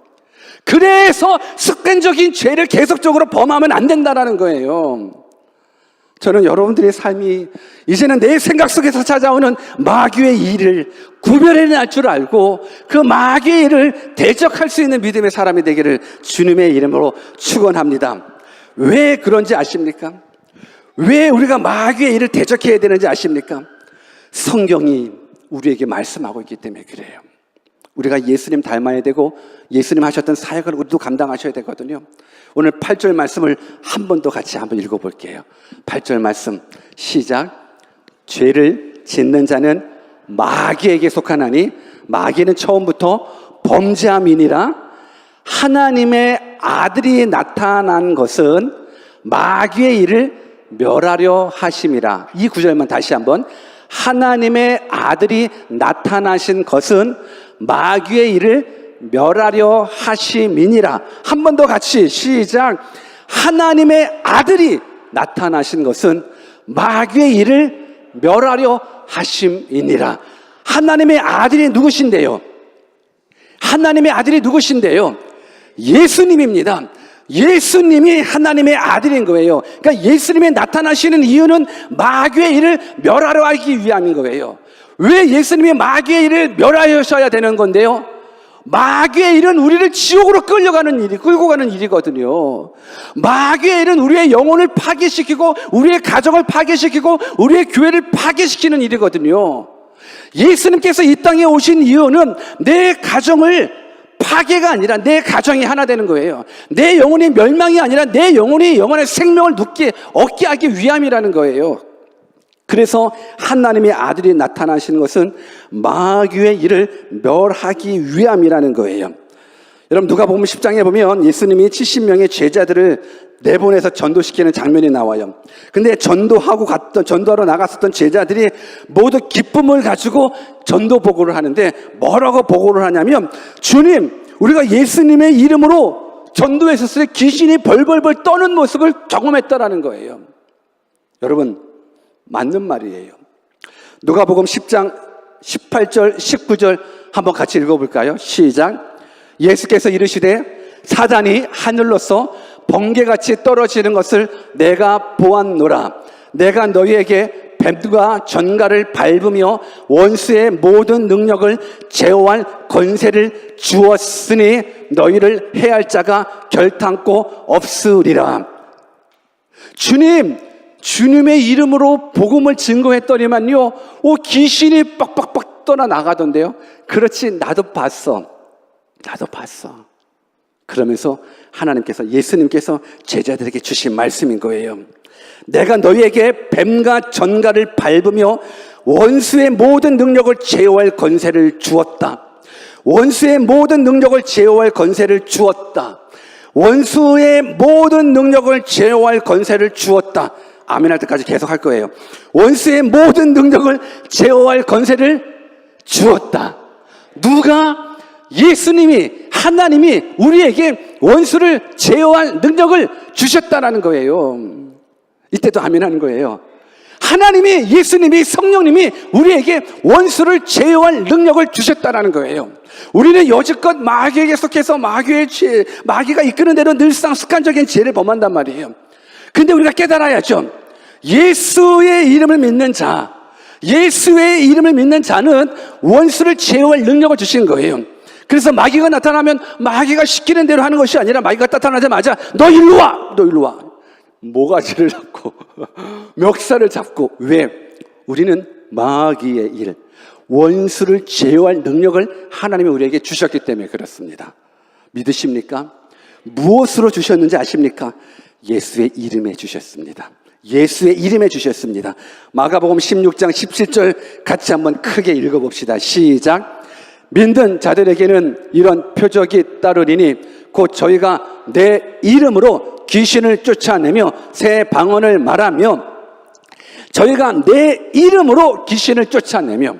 그래서 습관적인 죄를 계속적으로 범하면 안 된다는 거예요. 저는 여러분들의 삶이 이제는 내 생각 속에서 찾아오는 마귀의 일을 구별해낼 줄 알고 그 마귀의 일을 대적할 수 있는 믿음의 사람이 되기를 주님의 이름으로 축원합니다. 왜 그런지 아십니까? 왜 우리가 마귀의 일을 대적해야 되는지 아십니까? 성경이 우리에게 말씀하고 있기 때문에 그래요. 우리가 예수님 닮아야 되고 예수님 하셨던 사역을 우리도 감당하셔야 되거든요. 오늘 8절 말씀을 한 번 더 같이 한번 읽어볼게요. 8절 말씀 시작. 죄를 짓는 자는 마귀에게 속하나니 마귀는 처음부터 범죄함이니라. 하나님의 아들이 나타난 것은 마귀의 일을 멸하려 하심이라. 이 구절만 다시 한번. 하나님의 아들이 나타나신 것은 마귀의 일을 멸하려 하심이니라. 한 번 더 같이 시작. 하나님의 아들이 나타나신 것은 마귀의 일을 멸하려 하심이니라. 하나님의 아들이 누구신데요? 하나님의 아들이 누구신데요? 예수님입니다. 예수님이 하나님의 아들인 거예요. 그러니까 예수님이 나타나시는 이유는 마귀의 일을 멸하려 하기 위함인 거예요. 왜 예수님이 마귀의 일을 멸하셔야 되는 건데요? 마귀의 일은 우리를 지옥으로 끌고 가는 일이거든요. 마귀의 일은 우리의 영혼을 파괴시키고 우리의 가정을 파괴시키고 우리의 교회를 파괴시키는 일이거든요. 예수님께서 이 땅에 오신 이유는 내 가정을 파괴가 아니라 내 가정이 하나 되는 거예요. 내 영혼의 멸망이 아니라 내 영혼이 영원의 생명을 얻게 하기 위함이라는 거예요. 그래서 하나님의 아들이 나타나시는 것은 마귀의 일을 멸하기 위함이라는 거예요. 여러분 누가복음 10장에 보면 예수님이 70명의 제자들을 내보내서 전도시키는 장면이 나와요. 근데 전도하러 나갔었던 제자들이 모두 기쁨을 가지고 전도 보고를 하는데 뭐라고 보고를 하냐면, 주님, 우리가 예수님의 이름으로 전도했었을 때 귀신이 벌벌벌 떠는 모습을 경험했다라는 거예요. 여러분, 맞는 말이에요. 누가복음 10장 18절 19절 한번 같이 읽어볼까요? 시작. 예수께서 이르시되 사단이 하늘로서 번개같이 떨어지는 것을 내가 보았노라. 내가 너희에게 뱀과 전갈을 밟으며 원수의 모든 능력을 제어할 권세를 주었으니 너희를 해할 자가 결탄코 없으리라. 주님의 이름으로 복음을 증거했더니만요, 귀신이 빡빡빡 떠나나가던데요. 그렇지, 나도 봤어. 그러면서 예수님께서 제자들에게 주신 말씀인 거예요. 내가 너희에게 뱀과 전갈을 밟으며 원수의 모든 능력을 제어할 권세를 주었다. 원수의 모든 능력을 제어할 권세를 주었다. 원수의 모든 능력을 제어할 권세를 주었다. 아멘 할 때까지 계속 할 거예요. 원수의 모든 능력을 제어할 권세를 주었다. 누가? 예수님이, 하나님이 우리에게 원수를 제어할 능력을 주셨다라는 거예요. 이때도 아멘 하는 거예요. 하나님이, 예수님이, 성령님이 우리에게 원수를 제어할 능력을 주셨다라는 거예요. 우리는 여지껏 마귀에게 속해서 마귀가 이끄는 대로 늘상 습관적인 죄를 범한단 말이에요. 근데 우리가 깨달아야죠. 예수의 이름을 믿는 자, 예수의 이름을 믿는 자는 원수를 제어할 능력을 주신 거예요. 그래서 마귀가 나타나면 마귀가 시키는 대로 하는 것이 아니라 마귀가 나타나자마자 너 일로 와! 너 일로 와! 모가지를 잡고 멱살을 잡고. 왜? 우리는 마귀의 일, 원수를 제어할 능력을 하나님이 우리에게 주셨기 때문에 그렇습니다. 믿으십니까? 무엇으로 주셨는지 아십니까? 예수의 이름에 주셨습니다. 예수의 이름에 주셨습니다. 마가복음 16장 17절 같이 한번 크게 읽어봅시다. 시작. 믿는 자들에게는 이런 표적이 따르리니 곧 저희가 내 이름으로 귀신을 쫓아내며 새 방언을 말하며, 저희가 내 이름으로 귀신을 쫓아내며,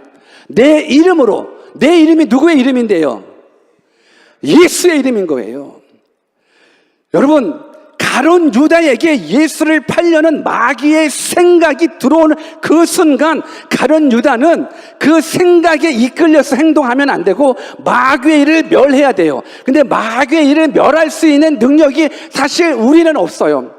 내 이름으로, 내 이름이 누구의 이름인데요? 예수의 이름인 거예요. 여러분, 가룟 유다에게 예수를 팔려는 마귀의 생각이 들어오는 그 순간 가룟 유다는 그 생각에 이끌려서 행동하면 안 되고 마귀의 일을 멸해야 돼요. 근데 마귀의 일을 멸할 수 있는 능력이 사실 우리는 없어요.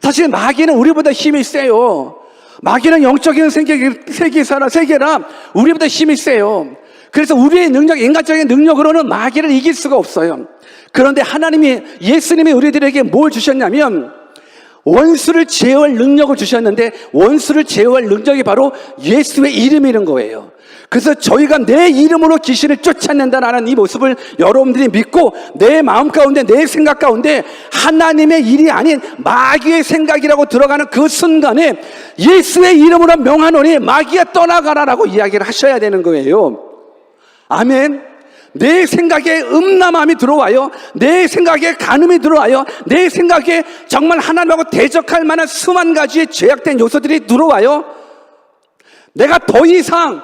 사실 마귀는 우리보다 힘이 세요. 마귀는 영적인 세계라 우리보다 힘이 세요. 그래서 우리의 능력, 인간적인 능력으로는 마귀를 이길 수가 없어요. 그런데 하나님이, 예수님이 우리들에게 뭘 주셨냐면 원수를 제어할 능력을 주셨는데, 원수를 제어할 능력이 바로 예수의 이름이라는 거예요. 그래서 저희가 내 이름으로 귀신을 쫓아낸다는 이 모습을 여러분들이 믿고 내 마음 가운데, 내 생각 가운데 하나님의 일이 아닌 마귀의 생각이라고 들어가는 그 순간에 예수의 이름으로 명하노니 마귀야 떠나가라라고 이야기를 하셔야 되는 거예요. 아멘. 내 생각에 음란함이 들어와요. 내 생각에 간음이 들어와요. 내 생각에 정말 하나님하고 대적할 만한 수만 가지의 죄악된 요소들이 들어와요. 내가 더 이상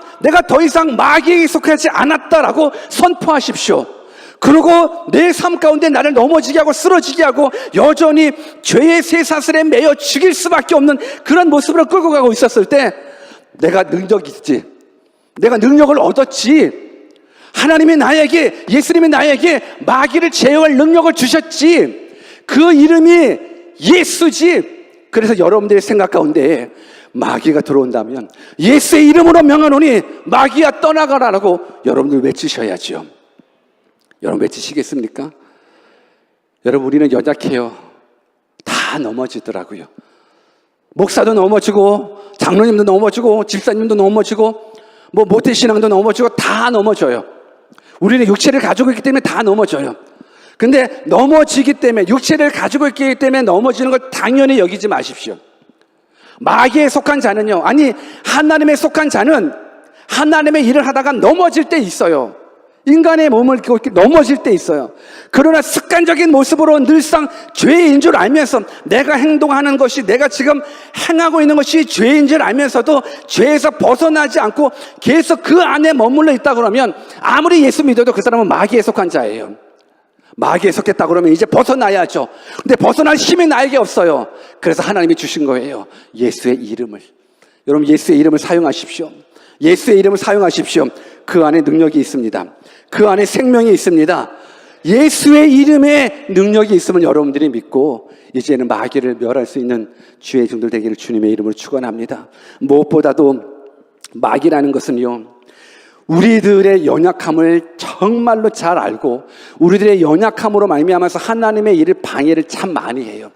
마귀에게 속하지 않았다라고 선포하십시오. 그리고 내 삶 가운데 나를 넘어지게 하고 쓰러지게 하고 여전히 죄의 쇠사슬에 매여 죽일 수밖에 없는 그런 모습으로 끌고 가고 있었을 때, 내가 능력이 있지, 내가 능력을 얻었지, 하나님이 나에게, 예수님이 나에게 마귀를 제어할 능력을 주셨지, 그 이름이 예수지. 그래서 여러분들의 생각 가운데 마귀가 들어온다면 예수의 이름으로 명하노니 마귀야 떠나가라라고 여러분들 외치셔야죠. 여러분 외치시겠습니까? 여러분, 우리는 연약해요. 다 넘어지더라고요. 목사도 넘어지고 장로님도 넘어지고 집사님도 넘어지고 모태신앙도 넘어지고 다 넘어져요. 우리는 육체를 가지고 있기 때문에 다 넘어져요. 근데 넘어지기 때문에, 육체를 가지고 있기 때문에 넘어지는 걸 당연히 여기지 마십시오. 마귀에 속한 자는요, 아니 하나님에 속한 자는 하나님의 일을 하다가 넘어질 때 있어요. 인간의 몸을 넘어질 때 있어요. 그러나 습관적인 모습으로 늘상 죄인 줄 알면서, 내가 행동하는 것이, 내가 지금 행하고 있는 것이 죄인 줄 알면서도 죄에서 벗어나지 않고 계속 그 안에 머물러 있다 그러면 아무리 예수 믿어도 그 사람은 마귀에 속한 자예요. 마귀에 속했다 그러면 이제 벗어나야죠. 근데 벗어날 힘이 나에게 없어요. 그래서 하나님이 주신 거예요. 예수의 이름을. 여러분, 예수의 이름을 사용하십시오. 예수의 이름을 사용하십시오. 그 안에 능력이 있습니다. 그 안에 생명이 있습니다. 예수의 이름에 능력이 있으면 여러분들이 믿고 이제는 마귀를 멸할 수 있는 주의 종들 되기를 주님의 이름으로 축원합니다. 무엇보다도 마귀라는 것은요, 우리들의 연약함을 정말로 잘 알고 우리들의 연약함으로 말미암아서 하나님의 일을 방해를 참 많이 해요.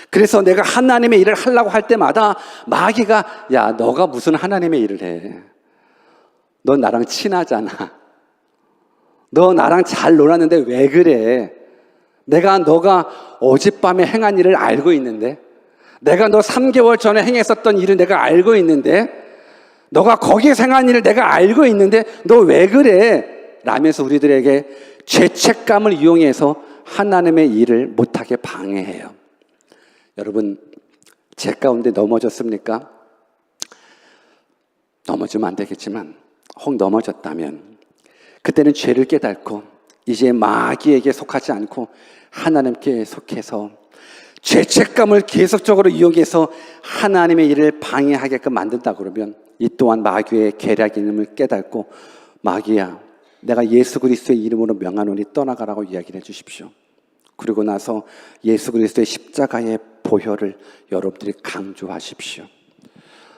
그래서 내가 하나님의 일을 하려고 할 때마다 마귀가, 야, 너가 무슨 하나님의 일을 해? 너 나랑 친하잖아. 너 나랑 잘 놀았는데 왜 그래? 너가 어젯밤에 행한 일을 알고 있는데, 내가 너 3개월 전에 행했었던 일을 내가 알고 있는데 너가 거기에 행한 일을 내가 알고 있는데 너 왜 그래? 라면서 우리들에게 죄책감을 이용해서 하나님의 일을 못하게 방해해요. 여러분, 죄 가운데 넘어졌습니까? 넘어지면 안 되겠지만 혹 넘어졌다면 그때는 죄를 깨닫고 이제 마귀에게 속하지 않고 하나님께 속해서 죄책감을 계속적으로 이용해서 하나님의 일을 방해하게끔 만든다 그러면 이 또한 마귀의 계략임을 깨닫고 마귀야, 내가 예수 그리스도의 이름으로 명하노니 떠나가라고 이야기를 해주십시오. 그리고 나서 예수 그리스도의 십자가의 보혈을 여러분들이 강조하십시오.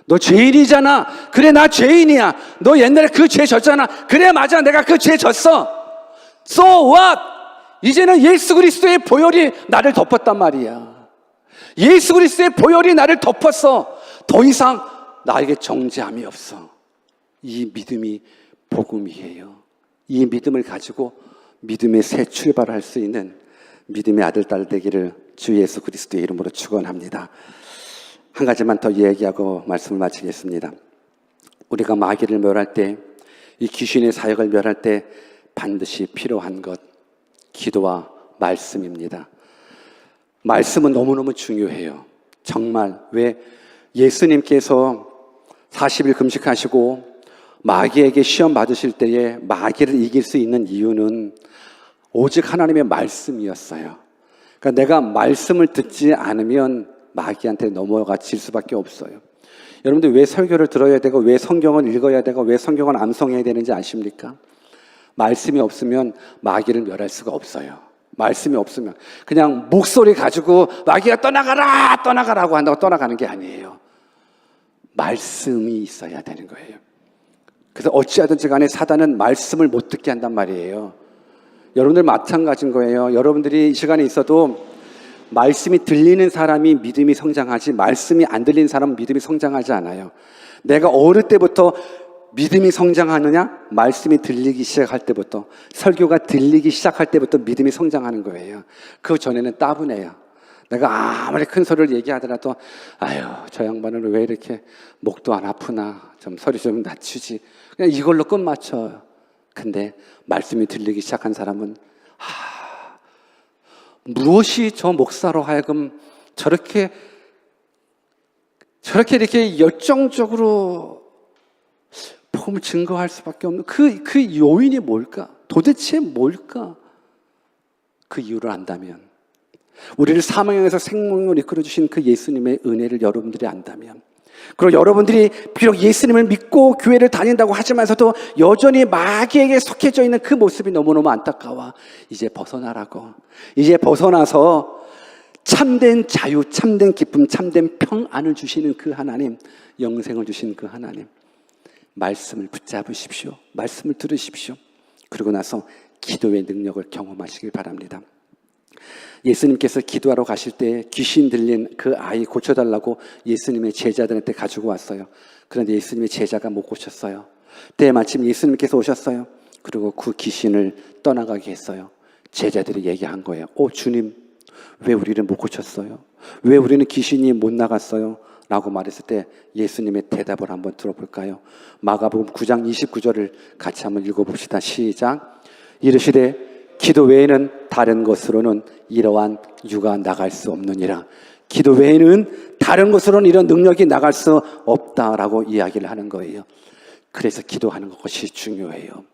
너 죄인이잖아. 그래, 나 죄인이야. 너 옛날에 그 죄 졌잖아. 그래, 맞아. 내가 그 죄 졌어. So what? 이제는 예수 그리스도의 보혈이 나를 덮었단 말이야. 예수 그리스도의 보혈이 나를 덮었어. 더 이상 나에게 정죄함이 없어. 이 믿음이 복음이에요. 이 믿음을 가지고 믿음의 새 출발을 할 수 있는 믿음의 아들, 딸 되기를 주 예수 그리스도의 이름으로 축원합니다. 한 가지만 더 얘기하고 말씀을 마치겠습니다. 우리가 마귀를 멸할 때, 이 귀신의 사역을 멸할 때 반드시 필요한 것, 기도와 말씀입니다. 말씀은 너무너무 중요해요. 정말. 왜 예수님께서 40일 금식하시고 마귀에게 시험 받으실 때에 마귀를 이길 수 있는 이유는 오직 하나님의 말씀이었어요. 그러니까 내가 말씀을 듣지 않으면 마귀한테 넘어가 질 수밖에 없어요. 여러분들 왜 설교를 들어야 되고 왜 성경을 읽어야 되고 왜 성경을 암송해야 되는지 아십니까? 말씀이 없으면 마귀를 멸할 수가 없어요. 말씀이 없으면 그냥 목소리 가지고 마귀가 떠나가라고 한다고 떠나가는 게 아니에요. 말씀이 있어야 되는 거예요. 그래서 어찌하든지 간에 사단은 말씀을 못 듣게 한단 말이에요. 여러분들 마찬가지인 거예요. 여러분들이 이 시간에 있어도 말씀이 들리는 사람이 믿음이 성장하지 말씀이 안 들리는 사람은 믿음이 성장하지 않아요. 내가 어릴 때부터 믿음이 성장하느냐? 말씀이 들리기 시작할 때부터, 설교가 들리기 시작할 때부터 믿음이 성장하는 거예요. 그 전에는 따분해요. 내가 아무리 큰 소리를 얘기하더라도 아유, 저 양반은 왜 이렇게 목도 안 아프나, 좀 소리 좀 낮추지, 그냥 이걸로 끝마쳐요. 근데 말씀이 들리기 시작한 사람은 무엇이 저 목사로 하여금 저렇게 이렇게 열정적으로 복음을 증거할 수밖에 없는 그 요인이 뭘까? 도대체 뭘까? 그 이유를 안다면, 우리를 사망에서 생명으로 이끌어주신 그 예수님의 은혜를 여러분들이 안다면, 그리고 여러분들이 비록 예수님을 믿고 교회를 다닌다고 하지만서도 여전히 마귀에게 속해져 있는 그 모습이 너무너무 안타까워. 이제 벗어나라고. 이제 벗어나서 참된 자유, 참된 기쁨, 참된 평안을 주시는 그 하나님, 영생을 주신 그 하나님, 말씀을 붙잡으십시오. 말씀을 들으십시오. 그리고 나서 기도의 능력을 경험하시길 바랍니다. 예수님께서 기도하러 가실 때 귀신 들린 그 아이 고쳐달라고 예수님의 제자들한테 가지고 왔어요. 그런데 예수님의 제자가 못 고쳤어요. 때마침 예수님께서 오셨어요. 그리고 그 귀신을 떠나가게 했어요. 제자들이 얘기한 거예요. 주님, 왜 우리를 못 고쳤어요? 왜 우리는 귀신이 못 나갔어요? 라고 말했을 때 예수님의 대답을 한번 들어볼까요? 마가복음 9장 29절을 같이 한번 읽어봅시다. 시작. 이르시되 기도 외에는 다른 것으로는 이러한 유가 나갈 수 없느니라. 기도 외에는 다른 것으로는 이런 능력이 나갈 수 없다라고 이야기를 하는 거예요. 그래서 기도하는 것이 중요해요.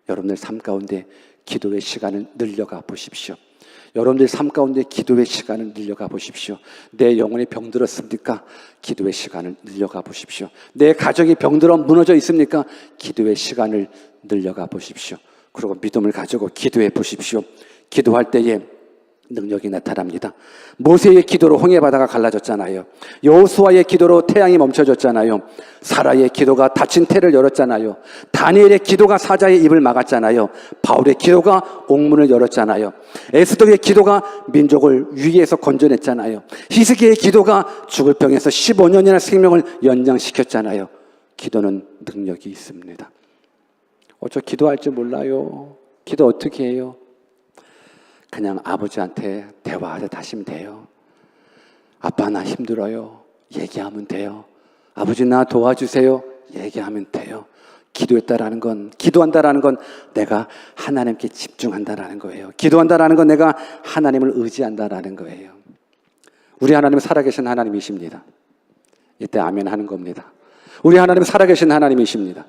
여러분들 삶 가운데 기도의 시간을 늘려가 보십시오. 여러분들 삶 가운데 기도의 시간을 늘려가 보십시오. 내 영혼이 병들었습니까? 기도의 시간을 늘려가 보십시오. 내 가정이 병들어 무너져 있습니까? 기도의 시간을 늘려가 보십시오. 그리고 믿음을 가지고 기도해 보십시오. 기도할 때에 능력이 나타납니다. 모세의 기도로 홍해 바다가 갈라졌잖아요. 여호수아의 기도로 태양이 멈춰졌잖아요. 사라의 기도가 닫힌 태를 열었잖아요. 다니엘의 기도가 사자의 입을 막았잖아요. 바울의 기도가 옥문을 열었잖아요. 에스더의 기도가 민족을 위기에서 건져냈잖아요. 히스기야의 기도가 죽을 병에서 15년이나 생명을 연장시켰잖아요. 기도는 능력이 있습니다. 저 기도할 줄 몰라요. 기도 어떻게 해요? 그냥 아버지한테 대화하듯 하시면 돼요. 아빠, 나 힘들어요. 얘기하면 돼요. 아버지, 나 도와주세요. 얘기하면 돼요. 기도한다라는 건 내가 하나님께 집중한다라는 거예요. 기도한다라는 건 내가 하나님을 의지한다라는 거예요. 우리 하나님은 살아계신 하나님이십니다. 이때 아멘 하는 겁니다. 우리 하나님은 살아계신 하나님이십니다.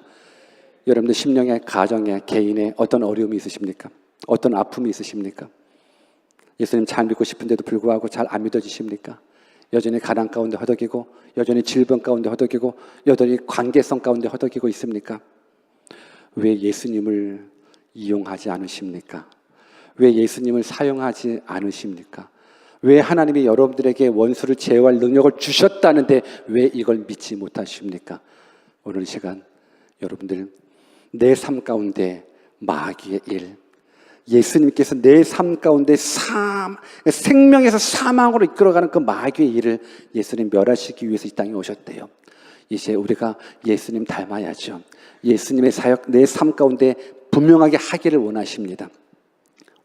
여러분들 심령에, 가정에, 개인에 어떤 어려움이 있으십니까? 어떤 아픔이 있으십니까? 예수님 잘 믿고 싶은데도 불구하고 잘 안 믿어지십니까? 여전히 가난 가운데 허덕이고, 여전히 질병 가운데 허덕이고, 여전히 관계성 가운데 허덕이고 있습니까? 왜 예수님을 이용하지 않으십니까? 왜 예수님을 사용하지 않으십니까? 왜 하나님이 여러분들에게 원수를 제어할 능력을 주셨다는데 왜 이걸 믿지 못하십니까? 오늘 이 시간 여러분들 내 삶 가운데 마귀의 일, 예수님께서 내 삶 가운데 생명에서 사망으로 이끌어가는 그 마귀의 일을 예수님 멸하시기 위해서 이 땅에 오셨대요. 이제 우리가 예수님 닮아야죠. 예수님의 사역 내 삶 가운데 분명하게 하기를 원하십니다.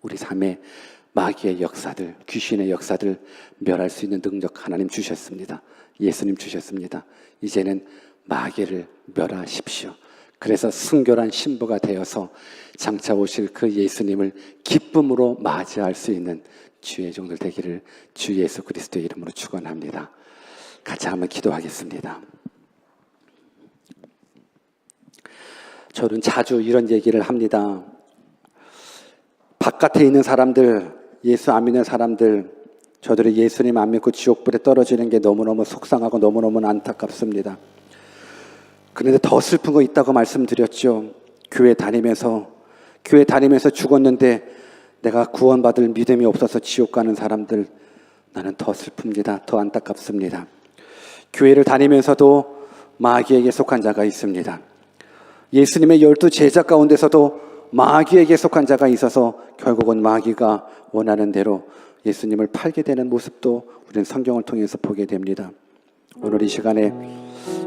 우리 삶에 마귀의 역사들, 귀신의 역사들 멸할 수 있는 능력 하나님 주셨습니다. 예수님 주셨습니다. 이제는 마귀를 멸하십시오. 그래서 순결한 신부가 되어서 장차 오실 그 예수님을 기쁨으로 맞이할 수 있는 주의 종들 되기를 주 예수 그리스도의 이름으로 축원합니다. 같이 한번 기도하겠습니다. 저는 자주 이런 얘기를 합니다. 바깥에 있는 사람들, 예수 안 믿는 사람들, 저들이 예수님 안 믿고 지옥불에 떨어지는 게 너무너무 속상하고 너무너무 안타깝습니다. 그런데 더 슬픈 거 있다고 말씀드렸죠. 교회 다니면서 죽었는데 내가 구원받을 믿음이 없어서 지옥 가는 사람들, 나는 더 슬픕니다. 더 안타깝습니다. 교회를 다니면서도 마귀에게 속한 자가 있습니다. 예수님의 12 제자 가운데서도 마귀에게 속한 자가 있어서 결국은 마귀가 원하는 대로 예수님을 팔게 되는 모습도 우리는 성경을 통해서 보게 됩니다. 오늘 이 시간에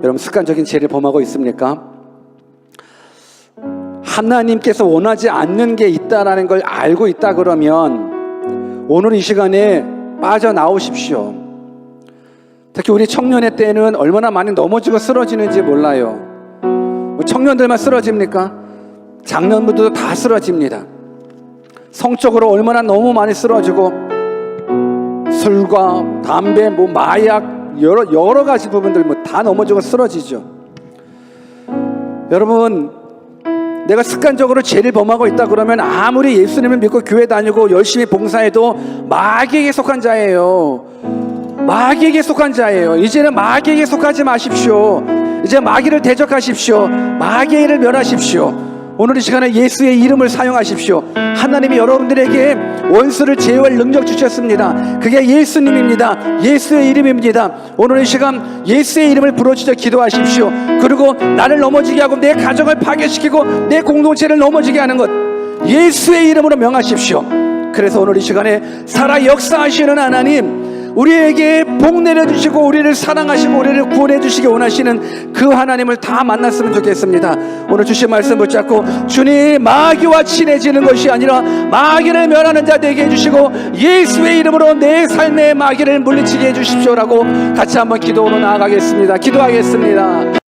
여러분 습관적인 죄를 범하고 있습니까? 하나님께서 원하지 않는 게 있다라는 걸 알고 있다 그러면 오늘 이 시간에 빠져나오십시오. 특히 우리 청년의 때는 얼마나 많이 넘어지고 쓰러지는지 몰라요. 청년들만 쓰러집니까? 장년분들도 다 쓰러집니다. 성적으로 얼마나 너무 많이 쓰러지고 술과 담배, 마약 여러 가지 부분들 다 넘어지고 쓰러지죠. 여러분, 내가 습관적으로 죄를 범하고 있다 그러면 아무리 예수님을 믿고 교회 다니고 열심히 봉사해도 마귀에게 속한 자예요. 마귀에게 속한 자예요. 이제는 마귀에게 속하지 마십시오. 이제 마귀를 대적하십시오. 마귀의 일을 멸하십시오. 오늘 이 시간에 예수의 이름을 사용하십시오. 하나님이 여러분들에게 원수를 제어할 능력 주셨습니다. 그게 예수님입니다. 예수의 이름입니다. 오늘 이 시간 예수의 이름을 부르짖어 기도하십시오. 그리고 나를 넘어지게 하고 내 가정을 파괴시키고 내 공동체를 넘어지게 하는 것 예수의 이름으로 명하십시오. 그래서 오늘 이 시간에 살아 역사하시는 하나님, 우리에게 복 내려주시고 우리를 사랑하시고 우리를 구원해 주시기 원하시는 그 하나님을 다 만났으면 좋겠습니다. 오늘 주신 말씀 붙잡고 주님, 마귀와 친해지는 것이 아니라 마귀를 멸하는 자 되게 해주시고 예수의 이름으로 내 삶의 마귀를 물리치게 해주십시오라고 같이 한번 기도로 나아가겠습니다. 기도하겠습니다.